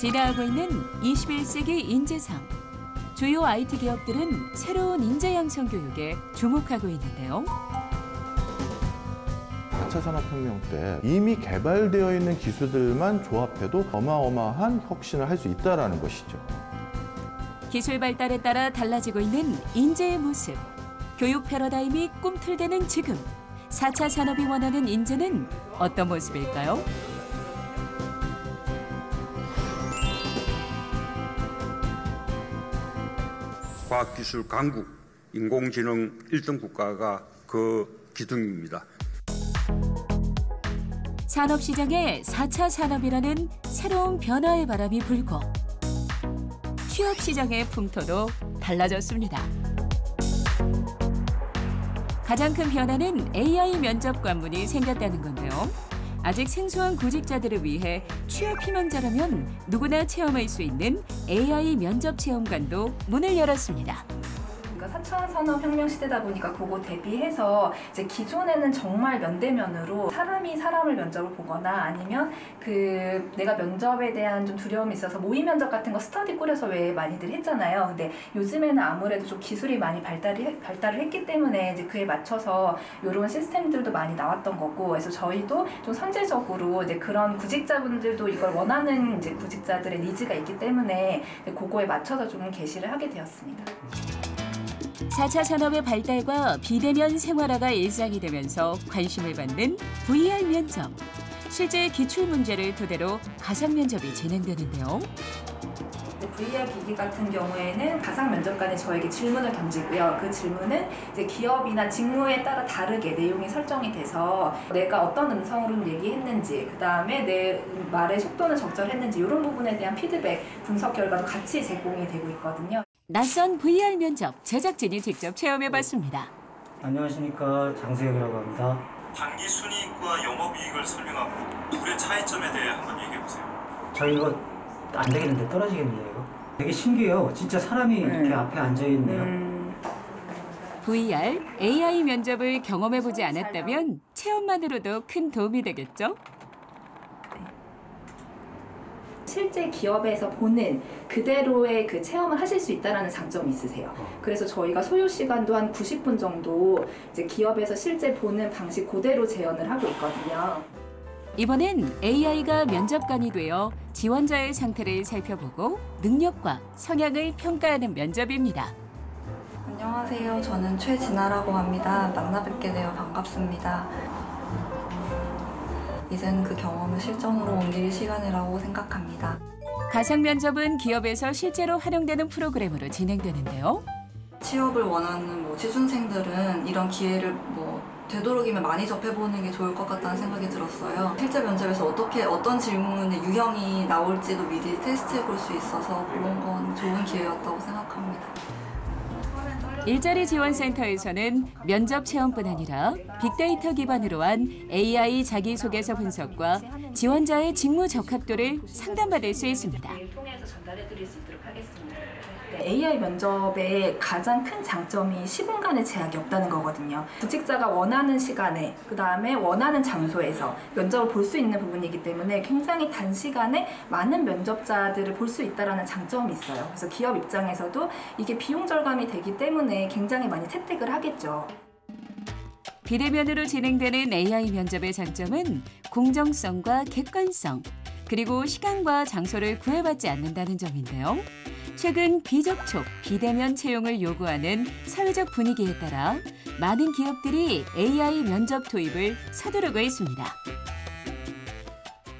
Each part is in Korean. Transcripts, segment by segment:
진화하고 있는 21세기 인재상. 주요 IT 기업들은 새로운 인재 양성 교육에 주목하고 있는데요. 4차 산업혁명 때 이미 개발되어 있는 기술들만 조합해도 어마어마한 혁신을 할 수 있다는 것이죠. 기술 발달에 따라 달라지고 있는 인재의 모습. 교육 패러다임이 꿈틀대는 지금. 4차 산업이 원하는 인재는 어떤 모습일까요? 과학기술 강국, 인공지능 1등 국가가 그 기둥입니다. 산업시장에 4차 산업이라는 새로운 변화의 바람이 불고 취업시장의 풍토도 달라졌습니다. 가장 큰 변화는 AI 면접 관문이 생겼다는 건데요. 아직 생소한 구직자들을 위해 취업 희망자라면 누구나 체험할 수 있는 AI 면접 체험관도 문을 열었습니다. 4차 산업혁명 시대다 보니까 그거 대비해서 이제 기존에는 정말 면대면으로 사람이 사람을 면접을 보거나 아니면 내가 면접에 대한 좀 두려움이 있어서 모의 면접 같은 거 스터디 꾸려서 왜 많이들 했잖아요. 근데 요즘에는 아무래도 좀 기술이 많이 발달을 했기 때문에 이제 그에 맞춰서 이런 시스템들도 많이 나왔던 거고, 그래서 저희도 좀 선제적으로 이제 그런 구직자분들도 이걸 원하는 이제 구직자들의 니즈가 있기 때문에 그거에 맞춰서 좀 게시를 하게 되었습니다. 4차 산업의 발달과 비대면 생활화가 일상이 되면서 관심을 받는 VR 면접. 실제 기출 문제를 토대로 가상 면접이 진행되는데요. VR 기기 같은 경우에는 가상 면접관이 저에게 질문을 던지고요. 그 질문은 이제 기업이나 직무에 따라 다르게 내용이 설정이 돼서 내가 어떤 음성으로 얘기했는지, 그다음에 내 말의 속도는 적절했는지 이런 부분에 대한 피드백, 분석 결과도 같이 제공이 되고 있거든요. 낯선 VR 면접 제작진이 직접 체험해봤습니다. 안녕하십니까, 장세혁이라고 합니다. 단기순이익과 영업이익을 설명하고 둘의 차이점에 대해 한번 얘기해보세요. 저 이거 안 되겠는데, 떨어지겠는데요. 이거? 되게 신기해요. 진짜 사람이 이렇게 앞에 앉아있네요. VR, AI 면접을 경험해보지 않았다면 체험만으로도 큰 도움이 되겠죠? 실제 기업에서 보는 그대로의 그 체험을 하실 수 있다는 장점이 있으세요. 그래서 저희가 소요 시간도 한 90분 정도 이제 기업에서 실제 보는 방식 그대로 재현을 하고 있거든요. 이번엔 AI가 면접관이 되어 지원자의 상태를 살펴보고 능력과 성향을 평가하는 면접입니다. 안녕하세요. 저는 최진아라고 합니다. 만나 뵙게 되어 반갑습니다. 이제는 그 경험을 실전으로 옮길 시간이라고 생각합니다. 가상 면접은 기업에서 실제로 활용되는 프로그램으로 진행되는데요. 취업을 원하는 취준생들은 이런 기회를 되도록이면 많이 접해보는 게 좋을 것 같다는 생각이 들었어요. 실제 면접에서 어떤 질문의 유형이 나올지도 미리 테스트해 볼 수 있어서 그런 건 좋은 기회였다고 생각합니다. 일자리 지원센터에서는 면접 체험뿐 아니라 빅데이터 기반으로 한 AI 자기소개서 분석과 지원자의 직무 적합도를 상담받을 수 있습니다. AI 면접의 가장 큰 장점이 시공간의 제약이 없다는 거거든요. 구직자가 원하는 시간에, 그다음에 원하는 장소에서 면접을 볼 수 있는 부분이기 때문에 굉장히 단시간에 많은 면접자들을 볼 수 있다는 장점이 있어요. 그래서 기업 입장에서도 이게 비용 절감이 되기 때문에 굉장히 많이 채택을 하겠죠. 비대면으로 진행되는 AI 면접의 장점은 공정성과 객관성, 그리고 시간과 장소를 구애받지 않는다는 점인데요. 최근 비접촉, 비대면 채용을 요구하는 사회적 분위기에 따라 많은 기업들이 AI 면접 도입을 서두르고 있습니다.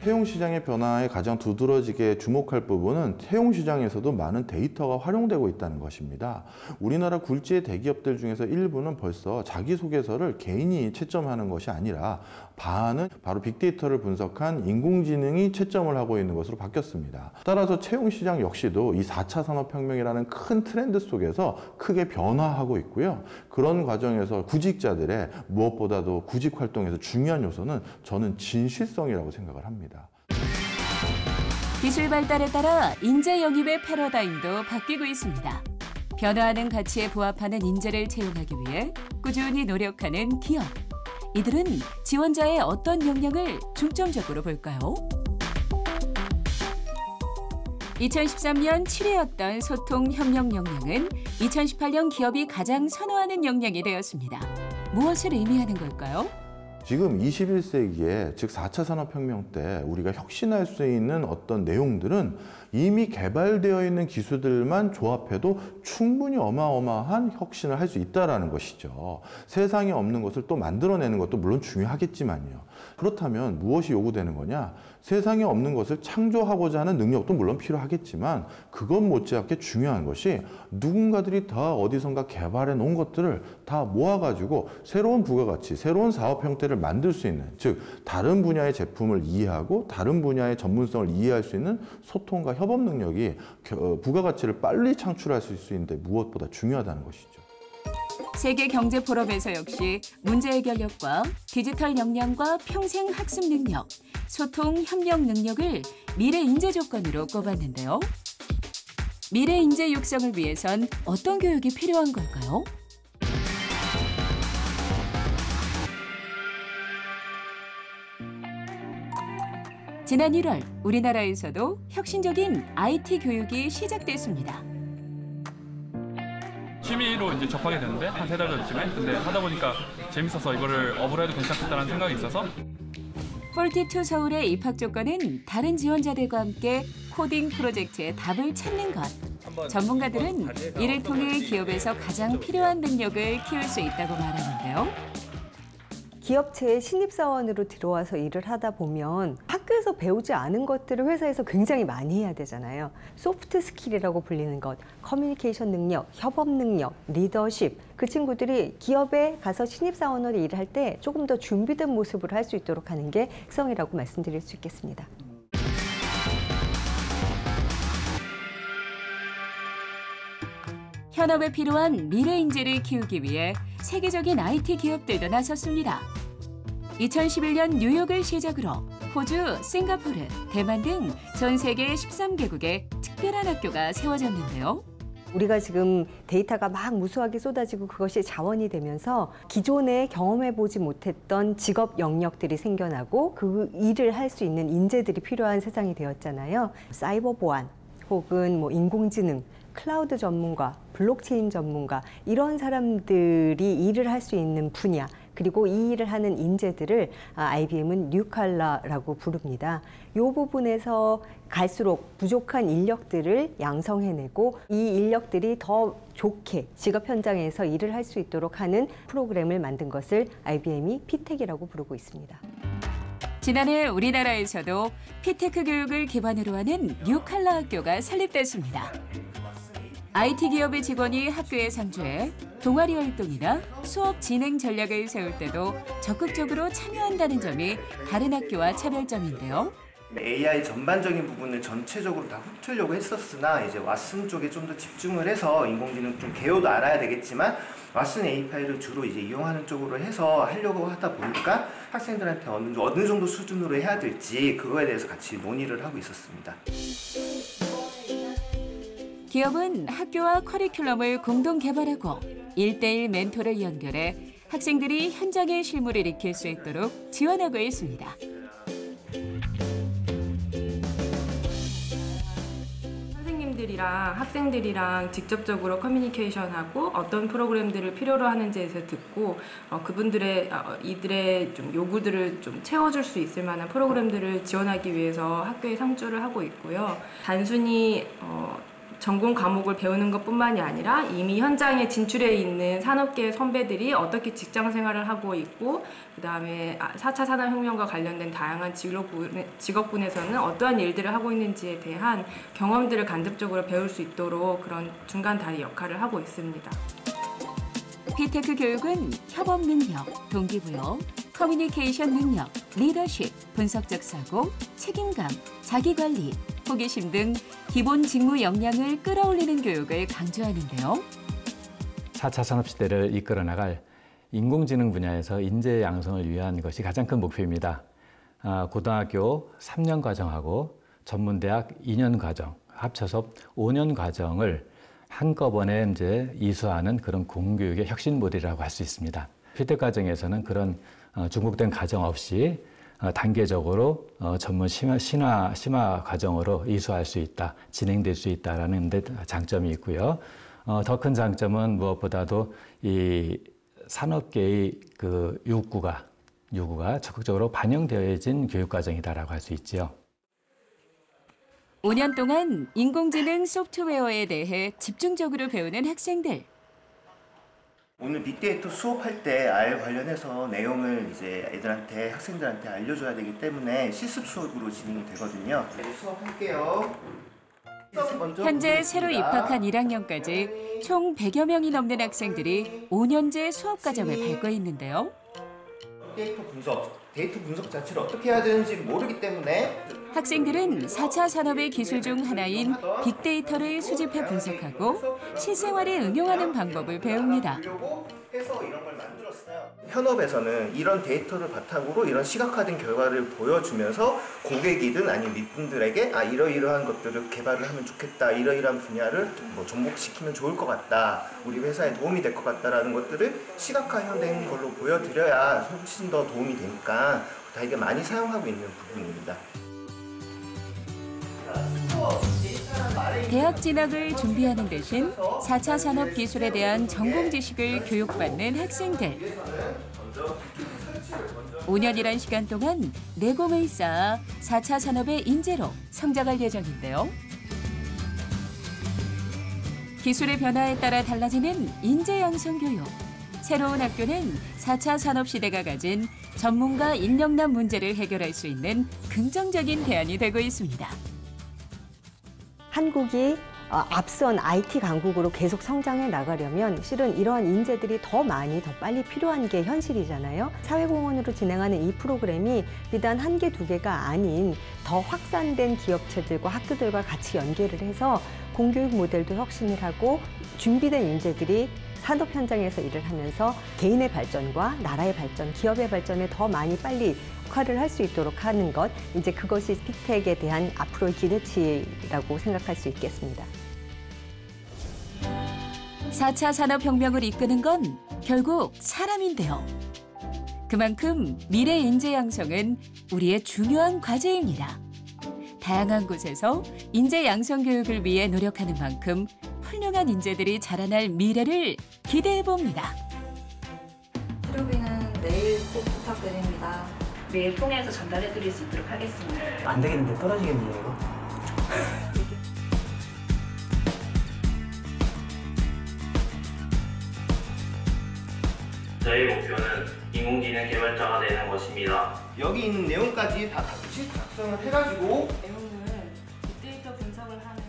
채용 시장의 변화에 가장 두드러지게 주목할 부분은 채용 시장에서도 많은 데이터가 활용되고 있다는 것입니다. 우리나라 굴지의 대기업들 중에서 일부는 벌써 자기소개서를 개인이 채점하는 것이 아니라 반은 바로 빅데이터를 분석한 인공지능이 채점을 하고 있는 것으로 바뀌었습니다. 따라서 채용 시장 역시도 이 4차 산업혁명이라는 큰 트렌드 속에서 크게 변화하고 있고요. 그런 과정에서 구직자들의 무엇보다도 구직 활동에서 중요한 요소는 저는 진실성이라고 생각을 합니다. 기술 발달에 따라 인재 영입의 패러다임도 바뀌고 있습니다. 변화하는 가치에 부합하는 인재를 채용하기 위해 꾸준히 노력하는 기업. 이들은 지원자의 어떤 역량을 중점적으로 볼까요? 2013년 7회였던 소통 협력 역량은 2018년 기업이 가장 선호하는 역량이 되었습니다. 무엇을 의미하는 걸까요? 지금 21세기에 즉 4차 산업혁명 때 우리가 혁신할 수 있는 어떤 내용들은 이미 개발되어 있는 기술들만 조합해도 충분히 어마어마한 혁신을 할 수 있다는 것이죠. 세상에 없는 것을 또 만들어내는 것도 물론 중요하겠지만요. 그렇다면 무엇이 요구되는 거냐? 세상에 없는 것을 창조하고자 하는 능력도 물론 필요하겠지만 그것 못지않게 중요한 것이 누군가들이 다 어디선가 개발해 놓은 것들을 다 모아가지고 새로운 부가가치, 새로운 사업 형태를 만들 수 있는, 즉 다른 분야의 제품을 이해하고 다른 분야의 전문성을 이해할 수 있는 소통과 협업 능력이 부가가치를 빨리 창출할 수 있는데 무엇보다 중요하다는 것이죠. 세계 경제 포럼에서 역시 문제 해결력과 디지털 역량과 평생 학습 능력, 소통 협력 능력을 미래 인재 조건으로 꼽았는데요. 미래 인재 육성을 위해선 어떤 교육이 필요한 걸까요? 지난 1월 우리나라에서도 혁신적인 IT 교육이 시작됐습니다. 취미로 이제 접하게 됐는데 한 3달 전쯤에 근데 하다 보니까 재밌어서 이거를 업으로 해도 괜찮겠다는 생각이 있어서 42 서울의 입학 조건은 다른 지원자들과 함께 코딩 프로젝트의 답을 찾는 것. 전문가들은 이를 통해 기업에서 가장 필요한 능력을 키울 수 있다고 말하는데요. 기업체에 신입사원으로 들어와서 일을 하다 보면 학교에서 배우지 않은 것들을 회사에서 굉장히 많이 해야 되잖아요. 소프트 스킬이라고 불리는 것, 커뮤니케이션 능력, 협업 능력, 리더십. 그 친구들이 기업에 가서 신입사원으로 일을 할 때 조금 더 준비된 모습으로 할 수 있도록 하는 게 특성이라고 말씀드릴 수 있겠습니다. 현업에 필요한 미래 인재를 키우기 위해 세계적인 IT 기업들도 나섰습니다. 2011년 뉴욕을 시작으로 호주, 싱가포르, 대만 등 전 세계 13개국에 특별한 학교가 세워졌는데요. 우리가 지금 데이터가 막 무수하게 쏟아지고 그것이 자원이 되면서 기존에 경험해보지 못했던 직업 영역들이 생겨나고 그 일을 할 수 있는 인재들이 필요한 세상이 되었잖아요. 사이버 보안 혹은 인공지능, 클라우드 전문가, 블록체인 전문가 이런 사람들이 일을 할 수 있는 분야 그리고 이 일을 하는 인재들을 IBM은 뉴칼라라고 부릅니다. 이 부분에서 갈수록 부족한 인력들을 양성해내고 이 인력들이 더 좋게 직업 현장에서 일을 할 수 있도록 하는 프로그램을 만든 것을 IBM이 피텍이라고 부르고 있습니다. 지난해 우리나라에서도 피테크 교육을 기반으로 하는 뉴칼라 학교가 설립됐습니다. IT 기업의 직원이 학교에 상주해 동아리 활동이나 수업 진행 전략을 세울 때도 적극적으로 참여한다는 점이 다른 학교와 차별점인데요. AI 전반적인 부분을 전체적으로 다 훑으려고 했었으나 이제 왓슨 쪽에 좀 더 집중을 해서 인공지능 좀 개요도 알아야 되겠지만 왓슨 API를 주로 이제 이용하는 쪽으로 해서 하려고 하다 보니까 학생들한테 어느 정도 수준으로 해야 될지 그거에 대해서 같이 논의를 하고 있었습니다. 기업은 학교와 커리큘럼을 공동 개발하고 1:1 멘토를 연결해 학생들이 현장의 실무를 익힐 수 있도록 지원하고 있습니다. 선생님들이랑 학생들이랑 직접적으로 커뮤니케이션하고 어떤 프로그램들을 필요로 하는지에서 듣고 이들의 좀 요구들을 좀 채워줄 수 있을 만한 프로그램들을 지원하기 위해서 학교에 상주를 하고 있고요. 단순히 전공 과목을 배우는 것뿐만이 아니라 이미 현장에 진출해 있는 산업계의 선배들이 어떻게 직장 생활을 하고 있고 그다음에 4차 산업혁명과 관련된 다양한 직업군에서는 어떠한 일들을 하고 있는지에 대한 경험들을 간접적으로 배울 수 있도록 그런 중간 다리 역할을 하고 있습니다. 피테크 교육은 협업 능력, 동기부여, 커뮤니케이션 능력, 리더십, 분석적 사고, 책임감, 자기관리, 호기심 등 기본 직무 역량을 끌어올리는 교육을 강조하는데요. 4차 산업시대를 이끌어 나갈 인공지능 분야에서 인재 양성을 위한 것이 가장 큰 목표입니다. 고등학교 3년 과정하고 전문대학 2년 과정, 합쳐서 5년 과정을 한꺼번에 이제 이수하는 그런 공교육의 혁신 모델이라고 할 수 있습니다. 피텍 과정에서는 그런 중복된 과정 없이 단계적으로 전문 심화 과정으로 이수할 수 있다, 진행될 수 있다라는 데 장점이 있고요. 더 큰 장점은 무엇보다도 이 산업계의 그 요구가 적극적으로 반영되어진 교육 과정이다라고 할 수 있지요. 5년 동안 인공지능 소프트웨어에 대해 집중적으로 배우는 학생들. 오늘 빅데이터 수업할 때 R 관련해서 내용을 이제 애들한테, 학생들한테 알려줘야 되기 때문에 실습 수업으로 진행이 되거든요. 수업할게요. 현재 새로 입학한 1학년까지 총 100여 명이 넘는 학생들이 5년제 수업 과정을 밟고 있는데요. 데이터 분석 자체를 어떻게 해야 되는지 모르기 때문에 학생들은 4차 산업의 기술 중 하나인 빅데이터를 수집해 분석하고 실생활에 응용하는 방법을 배웁니다. 현업에서는 이런 데이터를 바탕으로 이런 시각화된 결과를 보여주면서 고객이든 아니면 윗분들에게 이러이러한 것들을 개발을 하면 좋겠다, 이러이러한 분야를 뭐 접목시키면 좋을 것 같다, 우리 회사에 도움이 될 것 같다라는 것들을 시각화된 걸로 보여드려야 훨씬 더 도움이 되니까 되게 많이 사용하고 있는 부분입니다. 대학 진학을 준비하는 대신 4차 산업 기술에 대한 전공 지식을 교육받는 학생들. 5년이란 시간 동안 내공을 쌓아 4차 산업의 인재로 성장할 예정인데요. 기술의 변화에 따라 달라지는 인재 양성 교육. 새로운 학교는 4차 산업 시대가 가진 전문가 인력난 문제를 해결할 수 있는 긍정적인 대안이 되고 있습니다. 한국이 앞선 IT 강국으로 계속 성장해 나가려면 실은 이러한 인재들이 더 많이 더 빨리 필요한 게 현실이잖아요. 사회공헌으로 진행하는 이 프로그램이 비단 한 개, 두 개가 아닌 더 확산된 기업체들과 학교들과 같이 연계를 해서 공교육 모델도 혁신을 하고 준비된 인재들이 산업 현장에서 일을 하면서 개인의 발전과 나라의 발전, 기업의 발전에 더 많이 빨리 역할을 할 수 있도록 하는 것, 이제 그것이 빅텍에 대한 앞으로의 기대치라고 생각할 수 있겠습니다. 4차 산업혁명을 이끄는 건 결국 사람인데요. 그만큼 미래 인재 양성은 우리의 중요한 과제입니다. 다양한 곳에서 인재 양성 교육을 위해 노력하는 만큼 훌륭한 인재들이 자라날 미래를 기대해 봅니다. 치료비는 내일 꼭 부탁드립니다. 메일 통해서 전달해 드릴 수 있도록 하겠습니다. 안 되겠는데 떨어지겠네요, 이거. 저희 목표는 인공지능 개발자가 되는 것입니다. 여기 있는 내용까지 다 같이 작성을 해가지고 내용을 빅데이터 분석을 하는